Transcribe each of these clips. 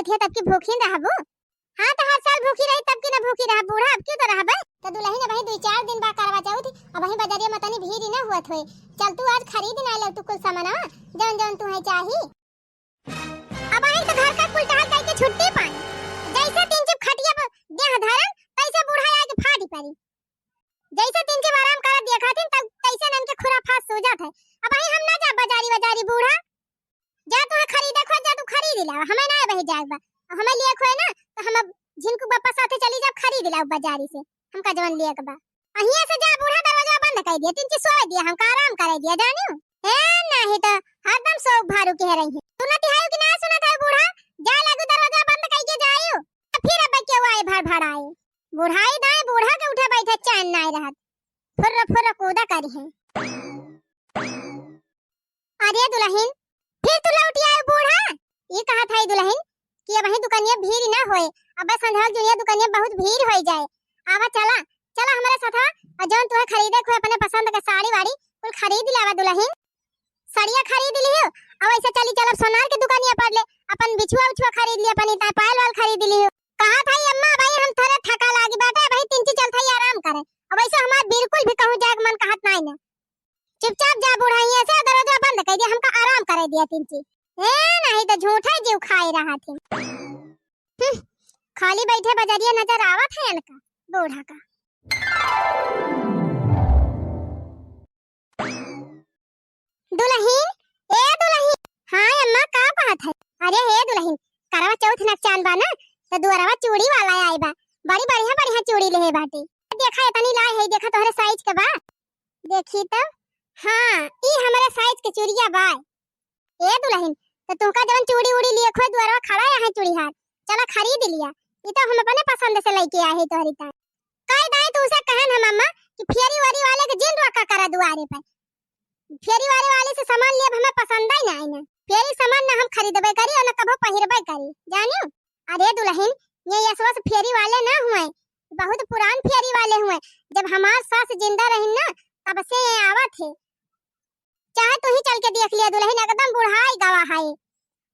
चौथ है तब की भूखी रहबो। हां तो हर साल भूखी रही तब की ना भूखी रह बूढ़ा अब क्यों तो रहबे। तो दुल्हन अब 2-4 दिन बाद करवा चौथ अब वही बाजारिया मतनी भीड़ ना हुत होए। चल तू आज खरीद ना ले तू कुल सामान जौन जौन तू है चाही। अब आई तो घर का कुल टहल कह के छुट्टी पाई जैसे तीन चिप खटिया पर देह धरन तैसे बूढ़ा आके फाटी पड़ी। जैसे तीन चिप आराम कर दिया खातिन तब तैसे नन के खुराफात सो जात है। अब आई हम ना जा बाजारी बाजारी बूढ़ा जा तू खरीदे खो जा तू खरीद ला हमें ना बही जाएगा हमें लिए खोए ना तो हम अब झिनको पापा साथे चली जा खरीद ला बाजारी से हमका जवन लिए के बा अहिया से जा बूढ़ा दरवाजा बंद कर दिया तीन चिप सोए दिया हमका आराम करे दिया जानियो ए नहीं तो हरदम सो भारू कह रही है तू ना तिहाई कि ना सुना था बूढ़ा जा लागू दरवाजा बंद करके जाइयो फिर अब क्यों आए भड़ भड़ आए बुढ़ाई दाए बूढ़ा के उठे बैठे चैन ना रहत फुर्र फुर्र कूदा करी है। अरे दुल्हन फिर तू लौट आए बूढ़ा ये कहा था दुल्हन कि अब वही दुकानिया भीड़ ना होए अब संध्याल जुनिया दुकानिया बहुत भीड़ हो जाए आवा चला चला हमारे साथ जौन तू खरीदे को अपने पसंद का साड़ी वाड़ी कुल खरीद लावा दुल्हन साड़ियां खरीद लियो अब ऐसे चली चल सोनार की दुकानिया पर ले अपन बिछुआ उछुआ खरीद लिया अपन इतना पायल वाल खरीद लियो कहा था अम्मा भाई हम थोड़ा थका लागी बैठे भाई तीन चीज चलता ही आराम करे अब ऐसे हमार बिल्कुल भी कहूं जाग मन कहत नहीं ना चुपचाप जा बूढ़ा यहां से दरवाजा बंद कर दिया हमका आराम करे दिया तीन चीज ए नहीं तो झूठा जीव खाए रहा थे खाली बैठे बाजारिया नजर आवत है इनका बूढ़ा का। दुल्हन ए दुल्हन हां अम्मा का बात है अरे हे दुल्हन करवा चौथ न चांद बा ना तो दुआरवा चूड़ी वाला आए बा बड़ी बढ़िया चूड़ी ले बाटे देखा इतनी लाए है देखा तोहरे साइज के बा देखी तो हां ई हमारे साइज के चूड़िया बा ए दुल्हन तो तुमका जवन चूड़ी उड़ी लिए खोए दुआरवा खड़ा है चूड़ी हाथ चला खरीद लिया ई तो हम अपने पसंद से लेके आए है तोहरी ता काई दाई तू से कहन हम अम्मा कि फेरी वाली वाले के जिन रखा करा दुआरे पर फेरी वाले से सामान लिए हमें पसंद ही ना आई ना फेरी सामान ना हम खरीदबे करी और ना कबो पहिरबे करी जानियो। अरे दुल्हन ये यशवस फेरी वाले ना हुए बहुत पुरान फेरी वाले हुए जब हमार सास जिंदा रही ना तब से ये आवत है चाहे तू ही चल के देख लिया दुल्हन एकदम बुढ़ाई गवा है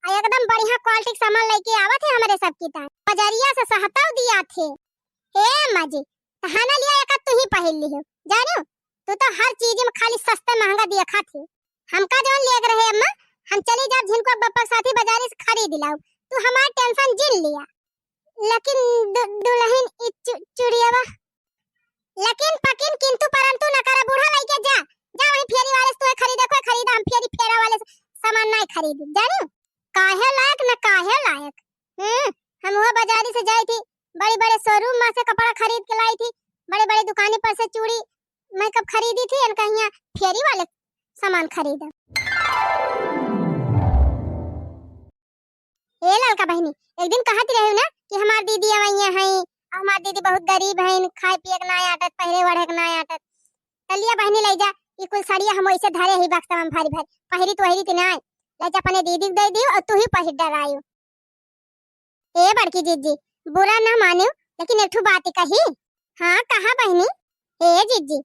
एकदम बढ़िया क्वालिटी का सामान लेके आवत है हमारे सब की तार बाजारिया से सहताव दिया थे हे अम्मा जी कहाना लिया एक तू ही पहन लियो जानियो तू तो हर चीज में खाली सस्ता महंगा दिया खाती हमका जवन लेग रहे अम्मा हम चली जा जिनको बप्पा साथी बाजारी से खरीद लाओ तू हमार टेंशन जिन लिया लेकिन दुल्हन चुड़ियावा लेकिन पकिन किंतु परंतु न करा बूढ़ा लेके जा जा वही फेरी वाले से तू खरीदा हम फेरी फेरा वाले से सामान नहीं खरीद जानियो काहे लायक न काहे लायक हम वो बाजारी से जाई थी बड़े बड़े शोरूम में से कपड़ा खरीद के लाई थी बड़े बड़े दुकानें पर से चूड़ी मैं कब खरीदी थी इनका यहाँ फेरी वाले सामान खरीदा। ए लड़का बहनी एक दिन कहती रही ना कि हमार दीदी आवैया है हमार दीदी बहुत गरीब है खाए पिए के ना आटत पहरे वढ़े के ना आटत चलिए बहनी ले जा ये कुल साड़ियां हम ऐसे धरे ही बक्सा में भारी भारी पहरी तो वही थी ना ले जा अपने दीदी दे दियो और तू ही पहिर डरायो। ए बड़की जीजी बुरा ना मानियो लेकिन एक ठो बात कही हां कहा बहनी ए जीजी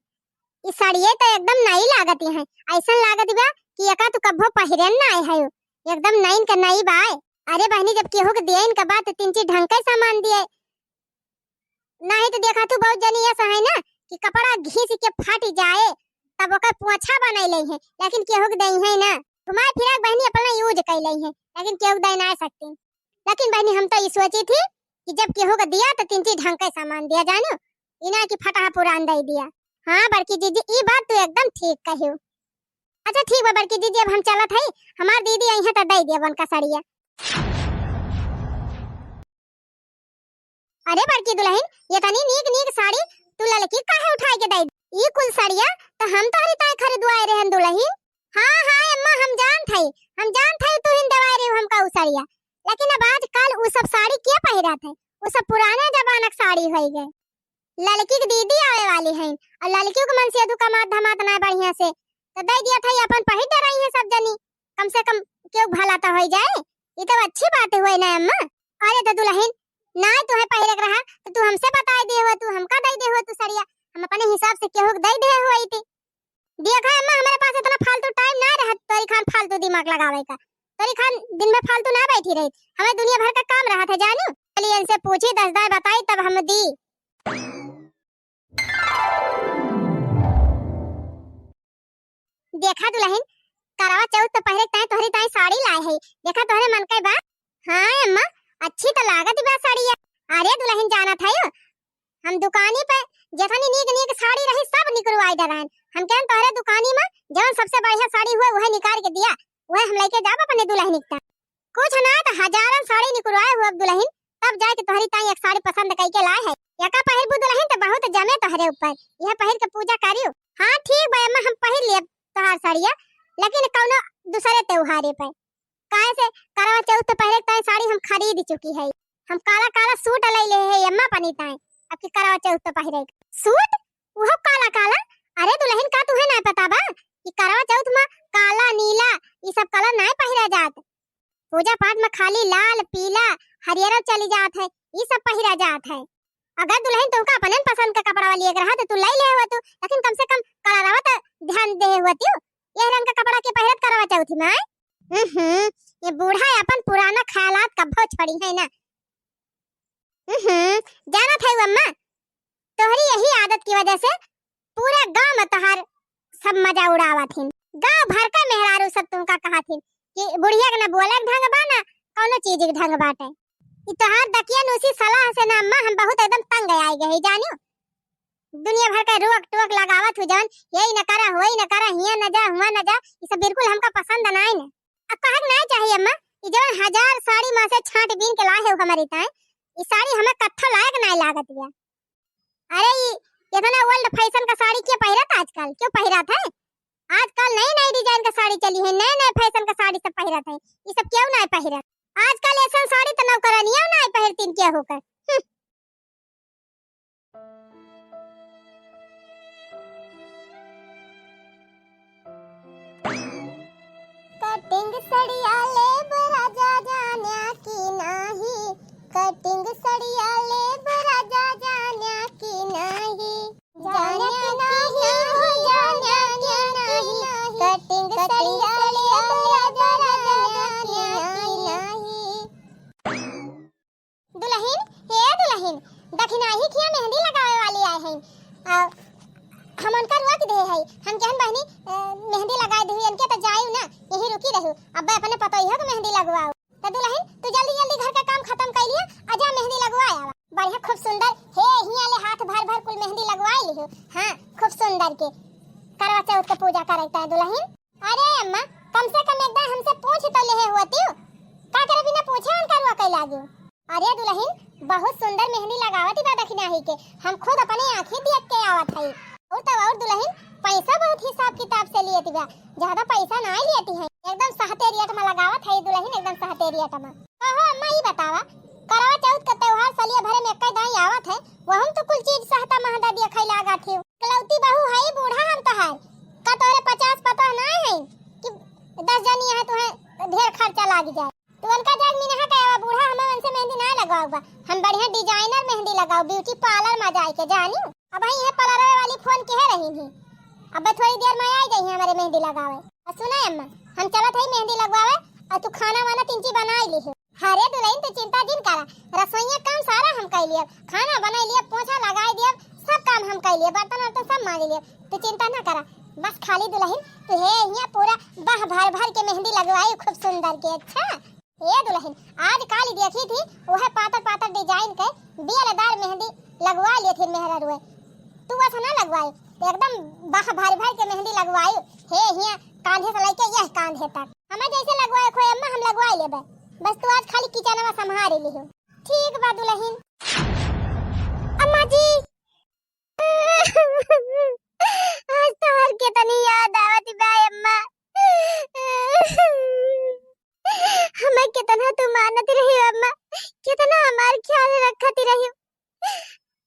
इस साड़िये तो एकदम नई लागती है ऐसा लागत बा कि एका तू कभो पहिरन ना आए है एकदम नई का नई बा अरे बहनी जब केहू के दिए इनका बात तीन चीज ढंग का सामान दिए नहीं तो देखा तू बहुत जनी ऐसा है ना कि कपड़ा घिस के फट जाए तब ओकर पोछा बनाई ले है लेकिन केहू के दई है ना घुमा फिरा बहनी अपना यूज कर ले है लेकिन केहू दे ना सकती लेकिन बहनी हम तो ये सोची थी कि जब केहू का दिया तो तीन चीज ढंग का सामान दिया जानो इना की फटा पुरान दे दिया। हां बड़की दीदी ई बात तू एकदम ठीक कहियो अच्छा ठीक बा बड़की दीदी अब हम चलत है हमार दीदी आई है तो दे दिया बन का साड़िया। अरे बड़की दुल्हन ये तनी नीक साड़ी तू लड़की काहे उठाई के दे ई कुल साड़िया तो हम तोहरी ताय खरीदवाए रहन दुल्हन। हां अम्मा हम जान थे तू हिन दवाई रे हमका उ साड़िया लेकिन अब आजकल वो सब साड़ी क्या पहिरा थे वो सब पुराने जमाना की साड़ी हो गए लड़की की दीदी आवे वाली है और लड़कियों के मन से धमात ना बढ़िया से तो दे दिया था अपन पहिर रही है सब जनी कम से कम क्यों भला तो हो जाए ये तो अच्छी बात हुई ना अम्मा। अरे तो दुल्हन ना तू है पहिरे रहा तो तू हमसे बता दे हो तू हमका दे दे हो तू साड़िया हम अपने हिसाब से केहू दे दे हुई थी देखा अम्मा हमारे पास इतना फालतू टाइम ना रहा तोरी खान फालतू दिमाग लगावे का तोरी खान दिन में फालतू ना बैठी रही, हमें दुनिया भर का काम रहा था जानू। चलिए इनसे पूछी 10 दाय बताई तब हम दी। देखा दुल्हन करवा चौथ तो पहले ताई तोहरी ताई साड़ी लाए है, देखा तोहरे मन के बा। हां अम्मा अच्छी तो लागत बा साड़िया। अरे दुल्हन जाना था यो हम दुकानी पे जेठानी नीक नीक साड़ी रही सब निकलवाई डरान। हम कहन तोहरे दुकानी में जौन सबसे बढ़िया साड़ी हुए वह निकाल के दिया, वह हम लेके जाब अपने दुल्हन का। कुछ ना तो हजारों साड़ी निकलवाए हुए दुल्हन, तब जाके तोहरी ताई एक साड़ी पसंद कई के लाए है। यका पहिरबू दुल्हन तो बहुत जमे तोहरे ऊपर, यह पहिर के पूजा करियो। हां ठीक बा अम्मा हम पहिर लिए तोहार साड़िया, लेकिन कौनो दूसरे त्योहारे पे काहे से करवा चौथ तो पहले ताई साड़ी हम खरीद चुकी है। हम काला काला सूट ले ले है अम्मा पनी ताई, अब की करवा चौथ तो पहिरे सूट वो काला काला। अरे दुल्हन का तुहे ना पता बा कि करवा चौथ में काला नीला ये सब कलर नहीं पहिरा जात, पूजा पाठ में खाली लाल पीला हरियर चली जात है, ये सब पहिरा जात है। अगर दुल्हन तुमका अपने पसंद का कपड़ा लिए रहा तो तू ले ले हुआ तू, लेकिन कम से कम कलरवा तो ध्यान दे हुआ तू। ये रंग का कपड़ा के पहिरत करवा चौथ में ये बूढ़ा अपन पुराना ख्यालात कब्बो छोड़ी है ना। जाना था अम्मा तोहरी यही आदत की वजह से पूरा गांव में तोहार सब मजा उड़ावा थीन, गांव भर का मेहरारू सब तुमका कहा थीन कि बुढ़िया के ना बोले ढंग बा ना कौनो चीज के ढंग बाटे। ई तोहार दकिया नुसी सलाह से ना अम्मा हम बहुत एकदम तंग आई गए जानियो। दुनिया भर का रोक टोक लगावत हो जान, यही न करा होई न करा, हिया न जा हुआ न जा, ये सब बिल्कुल हमका पसंद नहीं न। अब कहक नहीं चाहिए अम्मा, ये जो 1000 साड़ी मां से छांट बीन के लाए हो हमारी ताई, ये साड़ी हमें कत्था लायक नहीं लागत गया। अरे ये इतना ओल्ड फैशन का साड़ी क्यों पहिरत आजकल, क्यों पहिरत है? आजकल नई नई डिजाइन का साड़ी चली है, नए नए फैशन का साड़ी सब पहिरत है, ये सब क्यों नहीं पहिरत? आजकल ऐसा साड़ी तो नौकरानियां नहीं पहिरतीन क्या होकर। कटिंग सड़िया ले बराजा जान्या की नाही, कटिंग सड़िया ले बराजा जान्या की नाही, जान्या की नाही हो जान्या की नाही, कटिंग सड़िया ले बराजा जान्या की नाही। दुल्हन हे दुल्हन दखिनाही किया मेहंदी लगावे वाली आए हैं, हम उनका रुक दे है, हम कहन बहनी मेहंदी लगाए दे इनके तो जायू ना यही रुकी रहू, अब अपने पता ही हो कि मेहंदी लगवाओ। तो दुल्हन तू जल्दी जल्दी घर का काम खत्म कर लिया, आजा मेहंदी लगवाया बढ़िया खूब सुंदर हे हिया ले हाथ भर भर कुल मेहंदी लगवाई लियो। हां खूब सुंदर के करवा चौथ का पूजा करता है दुल्हन। अरे अम्मा कम से कम एक बार हमसे पूछ तो ले होती का करे बिना पूछे उनका रुआ कई लागियो। अरे दुल्हन बहुत सुंदर मेहंदी लगावती बा दखिनाही के, हम खुद अपने आंखें देख के आवत है। और दुल्हन पैसा बहुत हिसाब किताब से लिए थी, ज्यादा पैसा नहीं लेती है, एकदम सहते रेट में लगावत है दुल्हन, एकदम सहते रेट में। कहो अम्मा ये बतावा करवा चौथ का त्योहार सलिया भरे में कई दाई आवत है, वो हम तो कुल चीज सहता महंगा दिया खैला लागत है। कलौती बहू है बूढ़ा हम तो है का तोरे 50 पता नहीं है कि 10 जनी है तो है ढेर खर्चा लाग जाए, तो उनका जाग में नहीं कहवा बूढ़ा हमें उनसे मेहंदी ना लगाओगा, हम बढ़िया डिजाइनर मेहंदी लगाओ ब्यूटी पार्लर में जाए के जानी। अब यही पार्लर वाली फोन कह रही थी, अब थोड़ी देर में आ गई है हमारे मेहंदी लगावे। और सुना अम्मा हम चलत है मेहंदी लगवावे और तू खाना वाना 3 चीज बना ली है। अरे दुल्हन तू चिंता जिन करा, रसोईया काम सारा हम कर लिए, खाना बना लिए, पोछा लगा दिए, सब काम हम कर लिए, बर्तन वर्तन सब मांज लिए, तू चिंता ना करा। बस खाली दुल्हन तू हे यहाँ पूरा बाह भर भर के मेहंदी लगवाई खूब सुंदर के। अच्छा ये दुल्हन आज काली देखी थी वह पातर पातर डिजाइन के बेलदार मेहंदी लगवा लिए थे मेहरा रुए, तू वैसा ना लगवाई एकदम बाह भर भर के मेहंदी लगवाई हे हिया कांधे से लेके यह कांधे तक हमें जैसे लगवाए खोए अम्मा हम लगवाई लेबे, बस तू आज खाली किचन में संभाल लियो। ठीक बा दुल्हन। अम्मा जी आज तो हर कितनी याद आवत बा अम्मा, हमें कितना तू मानत रही अम्मा, कितना हमार ख्याल रखती रही,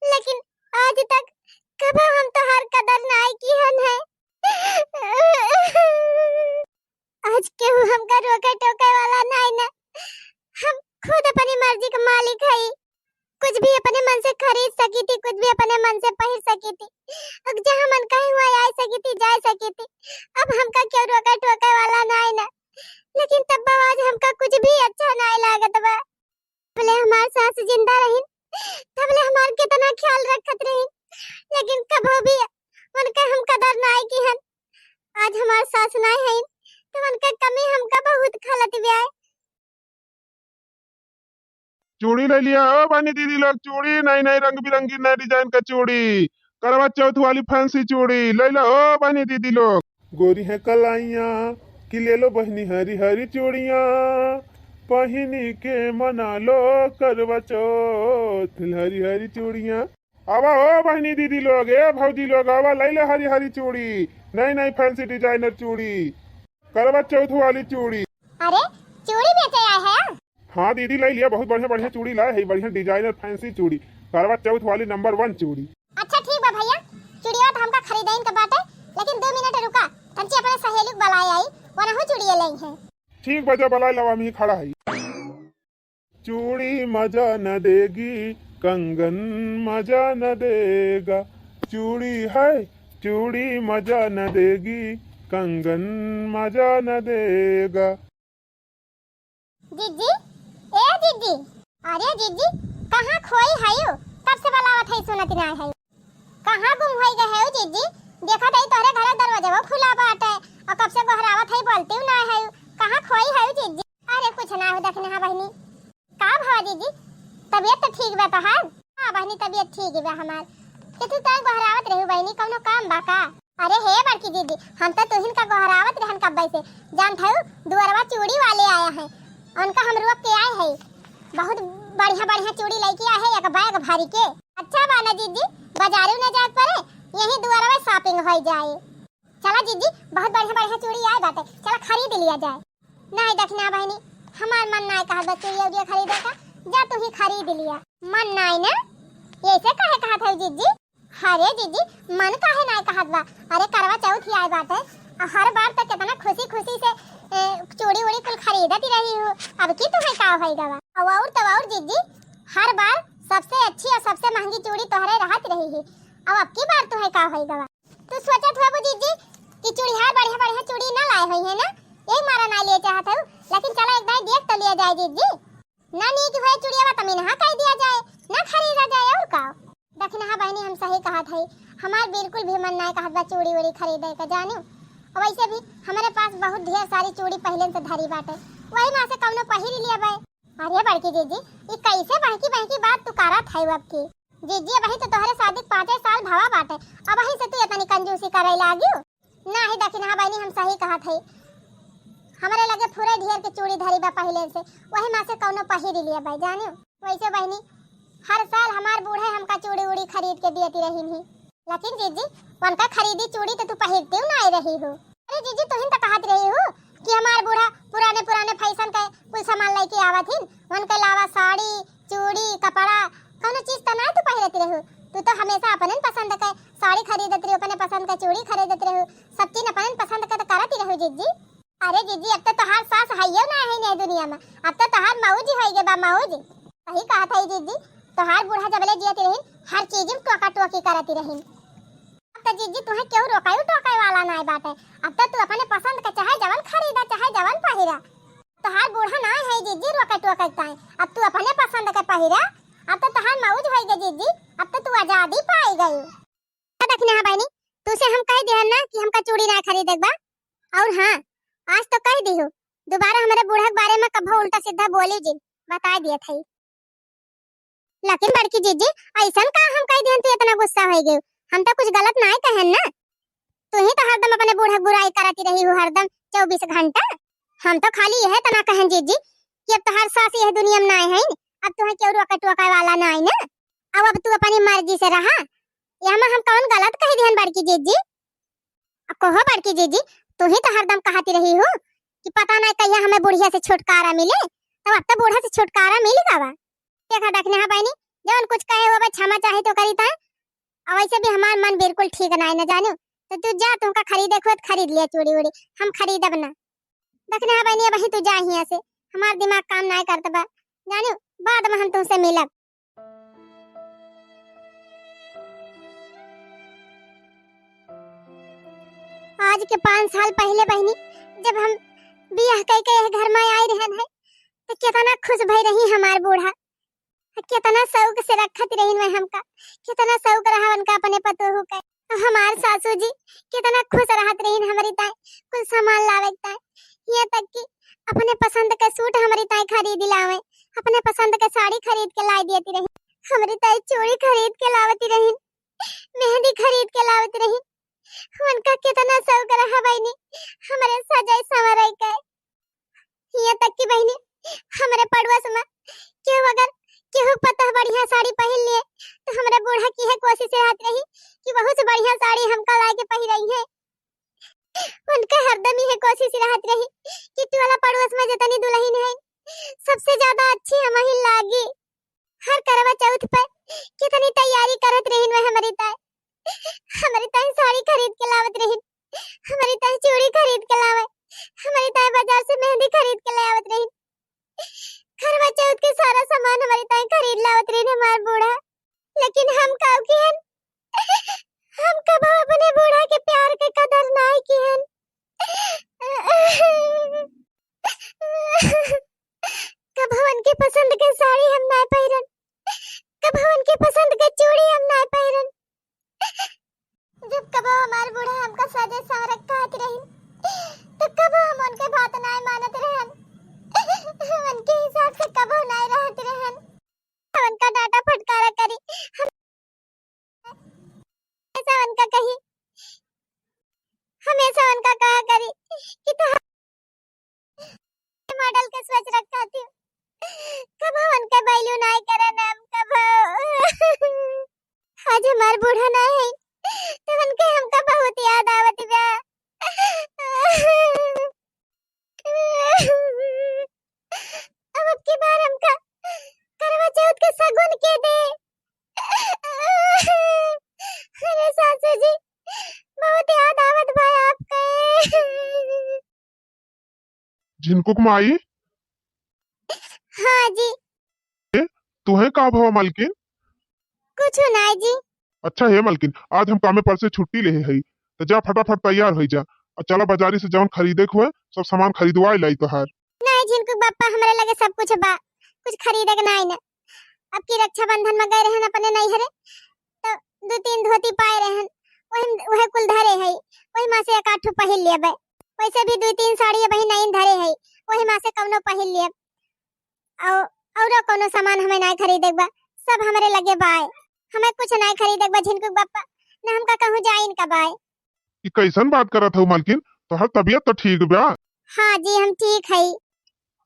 लेकिन आज तक कब हम तो हर कदर नाई की हन है। आज के हमका रोके टोके वाला नहीं ना, हम खुद अपनी मर्जी के मालिक है, कुछ भी अपने मन से खरीद सकी थी, कुछ भी अपने मन से पहन सकी थी, अब जहाँ मन कहे हुआ आ सकी थी जा सकी थी, अब हमका क्यों रोके टोके वाला नहीं ना। लेकिन तब आज हमका कुछ भी अच्छा नहीं लागत बा। भले हमार सास जिंदा रही तबले हमार कितना ख्याल रखत रही, लेकिन कभो भी उनका हम कदर नहीं की हन। आज हमार सास नहीं है तो उनका कमी हमका बहुत खलत भी है। चूड़ी ले लिया ओ बहनी दीदी लोग, चूड़ी नई नई रंग बिरंगी नए डिजाइन का चूड़ी, करवा चौथ वाली फैंसी चूड़ी ले लो ओ बहनी दीदी लोग। गोरी है कलाइया कि ले लो बहनी हरी हरी चूड़िया, पहनी के मना लो करवा चौथ हरी हरी चूड़िया। आवा ओ बहनी दीदी लोग, ए भौजी लोग आवा ले लो हरी हरी चूड़ी, नई नई फैंसी डिजाइनर चूड़ी, करवा चौथ वाली चूड़ी। अरे चूड़ी बेचे आए हैं? हाँ दीदी ले लिया, बहुत बढ़िया बढ़िया चूड़ी लाए है, बढ़िया डिजाइनर फैंसी चूड़ी, करवा चौथ वाली नंबर 1 चूड़ी। अच्छा ठीक बा भैया, चूड़िया तो हमका खरीदाइन के बाटे, लेकिन 2 मिनट रुका, तंची अपने सहेली को बुलाए आई, वनहु चूड़िया लई है। ठीक बजा बला लवा में खड़ा है। चूड़ी मजा न देगी, कंगन मजा न देगा, चूड़ी है चूड़ी मजा न देगी, कंगन मजा न देगा। जीजी, ए जीजी, अरे जीजी, कहाँ खोई है यू? कब से बुलावत है सुनत ना है? कहाँ गुम होई गए हो जीजी? देखा तई तोहरे घर दरवाजा खुला बाटे और कब से बहरावत है बोलती ना है। कहाँ खोई है जीजी? अरे कुछ ना हो देखने हां बहनी। का भवा जीजी? तबीयत तो ठीक बा तहार? हां बहनी तबीयत ठीक बा हमार। कि तू तक बहरावत रही बहनी, कौनो काम बा का? अरे हे बड़की दीदी, हम तो तुहिन का बहरावत रहन कब्बे से। जानत हो दुअरवा चूड़ी वाले आया है, उनका हम रोक के आए हैं। बहुत बढ़िया बढ़िया चूड़ी लेके आए हैं, एक बैग भरी के। अच्छा बाना जीजी, बाजारू न जाए पड़े, यही दुआरा में शॉपिंग हो जाए। चला जीजी, बहुत बढ़िया बढ़िया चूड़ी आए बाटे, चला खरीद लिया जाए। नहीं देखना बहनी, हमार मन नहीं कहा बा चूड़ी उड़िया खरीदे का, जा तू ही खरीद लिया। मन नहीं ना? ऐसे काहे कहा था जीजी? अरे जीजी, मन काहे नहीं कहा बा? अरे करवा चौथ ही आए बाटे, हर बार तो कितना खुशी खुशी से चूड़ी उड़ी कुल खरीदती रही हूँ, अब की तुम्हें का होएगा बा? और तो और जीजी, हर बार सबसे अच्छी और सबसे महंगी चूड़ी तोहरे रहत रही है, अब की बार तुम्हें का होएगा बा? तू सोचत हो जीजी कि चूड़ीहार बढ़िया बढ़िया चूड़ी ना लाए हुई है ना, यही मारा ना ले चाहत हूँ, लेकिन चला एक बार देख तो लिया जाए जीजी। ना नीक होए चूड़िया बा तमी ना कह दिया जाए, ना खरीदा जाए और का। देखना हां बहनी, हम सही कहा था, हमार बिल्कुल भी मन नहीं कहत बा चूड़ी उड़ी खरीदे का जानियो। और वैसे भी हमारे पास बहुत ढेर सारी चूड़ी पहले से धरी बाटे, वही मां से कौनो पहिर लिया बे। अरे बड़की जीजी, ये कैसे बहकी बहकी बात तू करत है अब की? जीजी वही तो तोहरे शादी 5 साल भवा बाटे, अब वही से तू इतनी कंजूसी करे लागियो? ना ही देखना हां बहनी, हम सही कहा था, हमारे लगे पूरे ढेर के चूड़ी धरी बा पहले से, वही मां से कौनो पहिर लिया बे जानियो। वैसे बहनी हर साल हमार बूढ़े हमका चूड़ी उड़ी खरीद के देती रही थी, लेकिन जीजी उनका खरीदी चूड़ी तो तू पहिरती ना आई रही हो। अरे जीजी तुहिन तो कहत रही हो कि हमार बूढ़ा पुराने पुराने फैशन के कुछ सामान लेके आवत हिन, उनके अलावा साड़ी चूड़ी कपड़ा कोनो चीज तो ना तू पहिरती रहो। तू तो हमेशा अपने पसंद के साड़ी खरीदत रही, अपने पसंद के चूड़ी खरीदत रहो, सब चीज अपने पसंद के तो करती रहो जीजी। अरे जीजी अब तो तोहार सास हइयो ना है ने दुनिया में, अब तो तोहार मौज होई गे बा मौज। सही कहा था जीजी, तोहार बूढ़ा जबले जियती रही हर चीज में टोका टोकी करती रही। अब तो जीजी तुम्हें क्यों रोकाई टोकाई वाला नहीं बाटे, अब तो तू अपने पसंद के चाहे जवन खरीदा चाहे जवन पहिरा। तोहार बूढ़ा ना है जीजी रोका टोका ताई, अब तू अपने पसंद के पहिरा, अब तो तोहार मौज होई गे जीजी, अब तो तू आजादी पाई गई। देखना बहनी, तू से हम कह दे ना कि हमका चूड़ी ना खरीदे बा, और हां आज तो कह दी हो, दोबारा हमारे बूढ़ा के बारे में कभो उल्टा सीधा बोली जी, बता दिया था। लेकिन बड़की जीजी ऐसा का हम कह देन तू इतना गुस्सा हो गई? हम तो कुछ गलत नहीं कहन ना, तू ही तो हरदम अपने बूढ़ा बुराई करती रही हो हरदम 24 घंटा। हम तो खाली यह तना कहन जीजी कि अब तो हर सास यह दुनिया में नहीं है, अब तू क्यों रोका टोका वाला नहीं ना, अब तू अपनी मर्जी से रहा, यहाँ हम कौन गलत कह देन बड़की जीजी? अब कहो बड़की जीजी, तू ही तो हरदम कहती रही हो कि पता नहीं कहिया हमें बुढ़िया से छुटकारा मिले, तो अब तो बूढ़ा से छुटकारा मिलेगा बा। देखा देखने हां बहनी, जवन कुछ कहे हो बा क्षमा चाहे तो करी था, और वैसे भी हमार मन बिल्कुल ठीक नहीं न जानो, तो तू जा, तुमका खरीदे खुद खरीद लिया चूड़ी उड़ी, हम खरीदब ना। देखने हां बहनी वही तू जा हिया से, हमार दिमाग काम नहीं करता बा जानो, बाद में हम तुमसे मिलब। आज के 5 साल पहले बहनी, जब हम बियाह कई के घर में आई रहन है तो कितना खुश भई रही हमार बूढ़ा, कितना शौक से रखत रही मैं हमका, कितना शौक रहा उनका अपने पतो हो के। हमार सासू जी कितना खुश रहत रही हमारी ताई, कुछ सामान लावे ताई, यहाँ तक कि अपने पसंद का सूट हमारी ताई खरीद लावे, अपने पसंद का साड़ी खरीद के ला देती रही, हमारी ताई चूड़ी खरीद के लावती रही, मेहंदी खरीद के लावती रही। उनका कितना शौक रहा बहनी हमारे सजाई संवराई का। यहाँ तक कि बहनी हमारे पड़ोस में क्यों अगर केहू पता बढ़िया साड़ी पहन लिए तो हमारे बूढ़ा की है कोशिश रहत रही कि बहुत बढ़िया साड़ी हमका ला के पहन है। उनका हरदम ही है कोशिश रहत रही कि तू वाला पड़ोस में जितनी दुल्हन है सबसे ज्यादा अच्छी हम ही लागी। हर करवा चौथ पर कितनी तैयारी करत रही मैं हमारी ताई साड़ी खरीद के लावत रही, हमारी ताई चूड़ी खरीद के लावे, हमारी ताई बाजार से मेहंदी खरीद के ले आवत रही, करवा चौथ के सारा सामान हमारी ताई खरीद लावत रही हमार बूढ़ा। लेकिन हम काऊ की हन, हम कब अपने बूढ़ा के प्यार के कदर नहीं की हन। कब उनके पसंद के साड़ी हम ना पहिरन, कब उनके पसंद के चूड़ी हम ना पहिरन। जब कब हमार बूढ़ा हमका सजे संवरक कहत रही तो कब हम उनके बात नहीं मानत रहन, उनके हिसाब से कब नहीं रहत रहन। उनका डांटा फटकारा करी हमेशा उनका कही, हमेशा उनका कहा करी कि तू मॉडल के सोच रखा थी, कब उनके बैलू नहीं करन हम कब। आज हमार बूढ़ा नहीं है तो उनके हमका बहुत याद आवत बा। अब की बार हमका करवा चौथ के सगुन के दे। अरे सासू जी बहुत याद आवत बा आपके। झिनकुक माई हाँ जी तू है का भवा मालकिन? कुछ नहीं जी। अच्छा है मालकिन, आज हम कामे पर से छुट्टी ले है तो जा फटाफट तैयार हो जा और चला बाजारी से जौन खरीदे हुए सब सामान खरीदवाई लाई तोहार। नहीं झिनकुक बापा हमारे लगे सब कुछ बा, कुछ खरीदे के नहीं ना। अब की रक्षाबंधन में गए रहन अपने नहीं हरे तो दो तीन धोती पाए रहन, वही कुल धरे है, वही मां से एक आठ पहन लेबे। वैसे भी दो तीन साड़ी बही नहीं धरे है, वही मां से कौनो पहन लेब। और कोनो सामान हमें नहीं खरीदे बा, सब हमारे लगे बाय, हमें कुछ नहीं खरीदे बा झिनकुक बापा, ना हमका कहूं जाइन का बाय। ई कैसन बात करत हो मालकिन, तोहर तबीयत तो ठीक बा? हाँ जी हम ठीक है।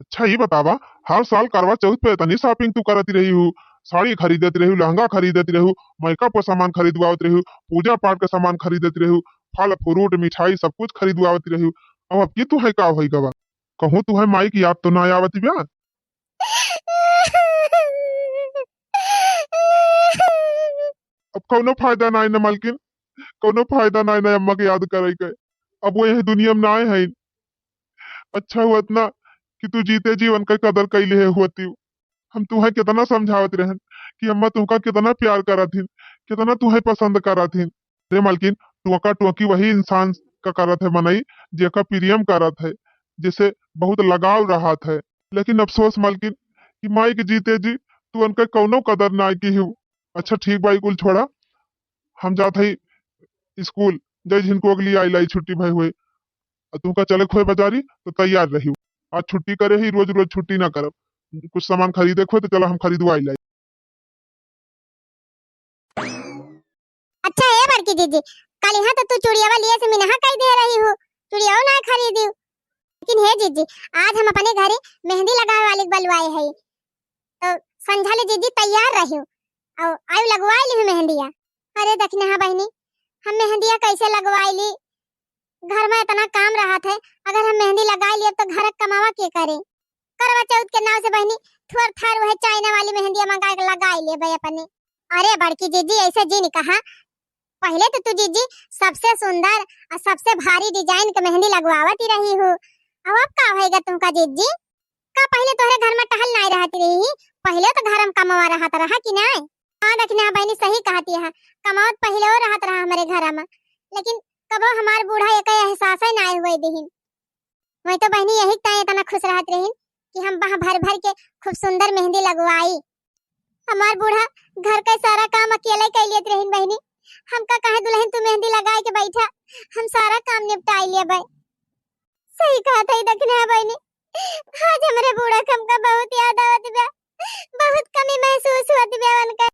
अच्छा ये बतावा, हर साल करवा चौथ पे इतनी शॉपिंग तू करती रही हूँ, साड़ी खरीदती रही, लहंगा खरीदती रही, मेकअप का सामान खरीदवाती रही, पूजा पाठ का सामान खरीदती रही, फल फ्रूट मिठाई सब कुछ खरीदवाती रही। अब की तू है का होई गवा, कहूँ तू है माई की याद तो ना आवती बा? अब कोनो फायदा नहीं ना मालकिन, कोनो फायदा नहीं ना अम्मा के याद करे के, अब वो यही दुनिया में ना है। अच्छा हुआ ना कि तू जीते जीवन का कदर कैले है होती। हम तुम्हें कितना समझावत रहन कि अम्मा तुमका कितना प्यार करथिन, कितना तुम्हें पसंद करथिन। रे मालकिन टुका टुकी वही इंसान का करत है मनई जेका प्रियम करत है, जिसे बहुत लगाव रहत है। लेकिन अफसोस मालकिन कि माई के जीते जी तू उनका कौनो कदर ना की हूँ। अच्छा ठीक भाई कुल छोड़ा, हम जात है स्कूल, जय झिनको अगली आई लाई छुट्टी भाई हुए, तुमका चले खोए बाजारी तो तैयार रही। आज छुट्टी करे ही, रोज रोज छुट्टी ना करब, कुछ सामान खरीदे खोए तो चलो हम खरीदवाई लाई। अच्छा है बड़की दीदी, कल यहाँ तो तू चूड़ियावा लिए से मिनहा कह दे रही हो, चूड़ियाओ ना खरीदी। लेकिन हे जीजी आज हम अपने घरे मेहंदी लगावे वाली बुलवाए है तो संझा ले जीजी तैयार रही और आयु लगवाई ली मेहंदिया। अरे देखने हाँ बहनी हम मेहंदिया कैसे लगवाई ली, घर में इतना काम रहा था, अगर हम मेहंदी लगा लिए तो घर कमावा के करे। करवा चौथ के नाव से बहनी थोर थार वह चाइना वाली मेहंदिया मंगा के लगा लिए भाई अपने। अरे बड़की जीजी ऐसे जी नहीं कहा, पहले तो तू जीजी सबसे सुंदर और सबसे भारी डिजाइन की मेहंदी लगवावती रही हो, अब का होएगा तुमका जीजी? का पहले तोहरे घर में टहल नहीं रहती रही, पहले तो घर में कमावा रहता रहा कि नहीं? हाँ देखने बहनी सही कहती है, कमावत पहले हो रहता रहा हमारे घर में, लेकिन कबो हमार बूढ़ा एक एहसास ही नहीं हुए दिहिन। मैं तो बहनी यही ताए इतना खुश रहत रही कि हम वहाँ भर भर के खूब सुंदर मेहंदी लगवाई। हमार बूढ़ा घर का सारा काम अकेले कर लेत रही बहनी। हमका कहे दुल्हन तू मेहंदी लगाए के बैठा, हम सारा काम निपटाई लिए भाई। सही कहा था दखना बहनी, आज हमारे बूढ़ा हमका बहुत याद आवत बा, बहुत कमी महसूस होत बा उनका।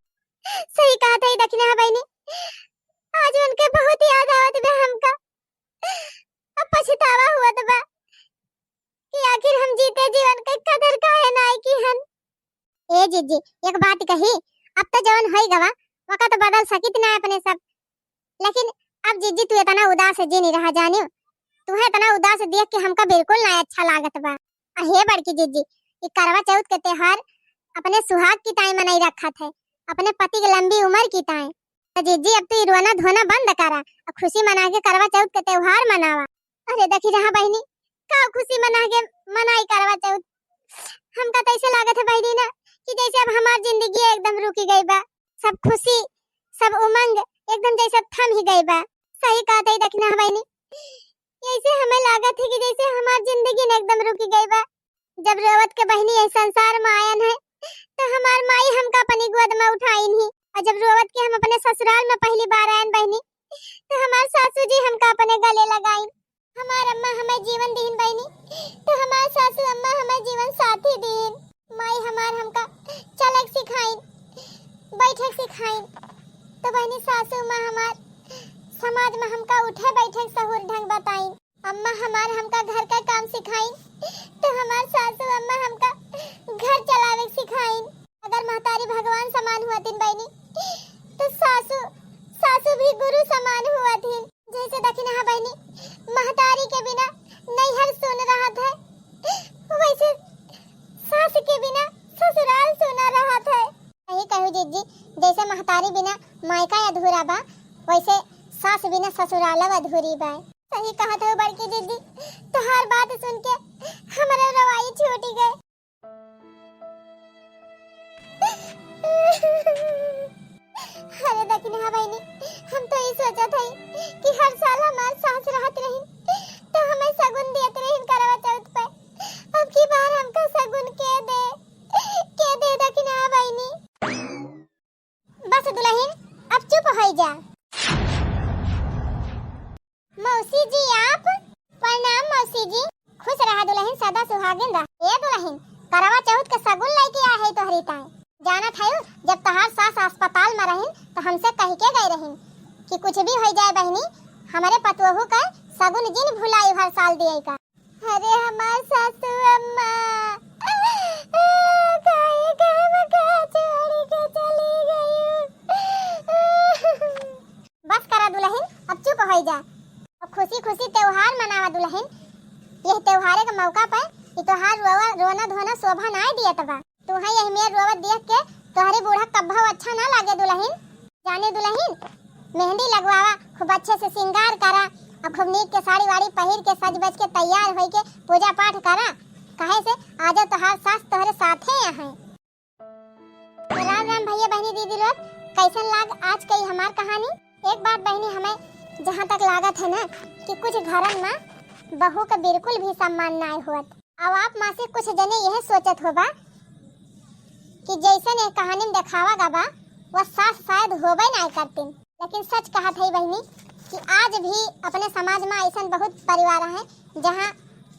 सही कहा था दखना बहनी, आज उनके बहुत याद आवत बा हमका। अब पछतावा हुआ बा कि आखिर हम जीते जीवन के कदर काहे नाई की हन। ए जीजी एक बात कही, अब तो जवन होई गवा वका तो बदल सकित ना अपने सब, लेकिन अब जीजी तू इतना उदास जी नहीं रहा जानियो। तू है इतना उदास देख के हमका बिल्कुल ना अच्छा लागत बा। हे बड़की जीजी, ये करवा चौथ के त्योहार अपने सुहाग की ताई मनाई रखा थे, अपने पति की लंबी उम्र की ताई। तो जीजी अब तो रोना धोना बंद करा और खुशी मना के करवा चौथ के त्योहार मनावा। अरे देखी रहा बहनी का खुशी मना के मनाई करवा चौथ। हमका तो ऐसे लागत है बहनी ना कि जैसे अब हमारी जिंदगी एकदम रुकी गई बा, सब खुशी सब उमंग एकदम जैसे थम ही गई बा। सही कहा था देखना बहनी, ऐसे हमें लागत है कि जैसे हमारी जिंदगी ने एकदम रुकी गई बा। जब रोवत के बहनी इस संसार में आयन है तो हमार माई हमका अपनी गोद में उठाई नहीं, और जब रोवत के हम अपने ससुराल में पहली बार आयन बहनी तो हमार सासू जी हमका अपने गले लगाई। हमार अम्मा हमें जीवन दीन बहनी तो हमार सासू अम्मा हमें जीवन साथी दीन। माई हमार हमका चलक सिखाई, बैठक सिखाई। तो बहनी सासू माँ हमार समाज में हमका उठे बैठे सहूर ढंग बताई। अम्मा हमार हमका घर का काम सिखाई तो हमार सासू अम्मा हमका घर चलावे सिखाई। अगर महतारी भगवान समान हुआ थी बहनी तो सासू सासू भी गुरु समान हुआ थी। जैसे दखिना बहनी महतारी के बिना नैहर सुन रहा था, वैसे सास के बिना ससुराल सुना रहा था। यही कहूँ जीजी, जैसे महतारी बिना मायका अधूरा बा, वैसे सास बिना ससुराल अधूरी बा। सही कहा था बड़की जीजी, तो हर बात सुन के हमारा रवाई छूट गए। अरे दखिना बहनी, हम तो ये सोचा था कि हर साल हमारे सास रहत रही तो हमें सगुन देते रही करवा चौथ पे। अब की बार हमका सगुन के दे दखिना बहनी। बस दुल्हन अब चुप हो जा। मौसी जी आप प्रणाम। मौसी जी खुश रहा दुल्हन, सदा सुहागिन रह। ए दुल्हन करवा चौथ के सगुन लेके आ है तोहरी ताई। जाना था जब तहार सास अस्पताल में रहिन तो हमसे कह के गए रहिन कि कुछ भी हो जाए बहनी हमारे पतोहू का सगुन जिन भुलाई हर साल दिए का। अरे हमार सासू अम्मा बस करा दुल्हन, अब चुप हो जा। अब खुशी खुशी त्योहार मनावा दुल्हन। यह त्योहार के मौका पर ये त्योहार रोना धोना शोभा ना दियत बा। तू है यही मेरे रोवत देख के तोहरे बूढ़ा कब्बा अच्छा ना लागे दुल्हन। जाने दुल्हन मेहंदी लगवावा, खूब अच्छे से श्रृंगार करा और खूब नीक के साड़ी वाड़ी पहिर के सज बज के तैयार होई के पूजा पाठ करा। कहे से आज तोहार सास तोहरे साथे है। राम राम भैया बहनी दीदी लोग, कैसन लाग आज कई हमार कहानी। एक बात बहनी हमें जहाँ तक लागत है ना कि कुछ घरन में बहू का बिल्कुल भी सम्मान ना होत। अब आप माँ से कुछ जने यह सोचत होगा कि जैसे ने कहानी में दिखावा गबा वह सास शायद होबे नहीं करती, लेकिन सच कहा था बहनी कि आज भी अपने समाज में ऐसा बहुत परिवार है जहाँ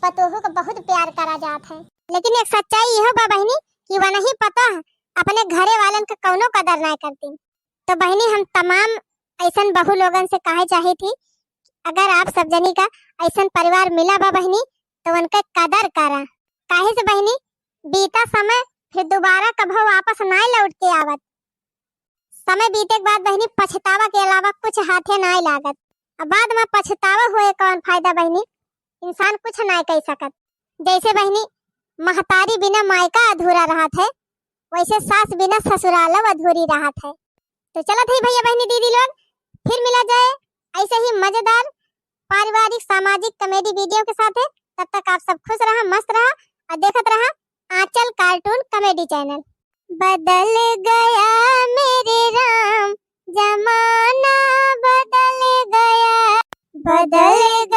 पतोहू को बहुत प्यार करा जाता है। लेकिन एक सच्चाई यह बा बहनी कि वह नहीं पता अपने घरे वालन का कौनो कदर नहीं करती। तो बहनी हम तमाम ऐसा बहु लोगन से कहे चाहे थी अगर आप सब जनी का ऐसा परिवार मिला बा बहनी तो उनका कदर करा। काहे से बहनी बीता समय फिर दोबारा कभी वापस ना लौट के आवत। समय बीते के बाद बहनी पछतावा के अलावा कुछ हाथे ना लागत। अब बाद में पछतावा हुए कौन फायदा बहनी, इंसान कुछ ना कह सकत। जैसे बहनी महतारी बिना मायका अधूरा रहा है, वैसे सास बिना ससुराल अधूरी रहा है। तो चला थे भैया बहनी दीदी लोग, फिर मिला जाए ऐसे ही मजेदार पारिवारिक सामाजिक कॉमेडी वीडियो के साथ। तब तक आप सब खुश रहा, मस्त रहा और देखत रहा आंचल कार्टून कॉमेडी चैनल। बदल गया मेरे राम जमाना बदल गया, बदल गया।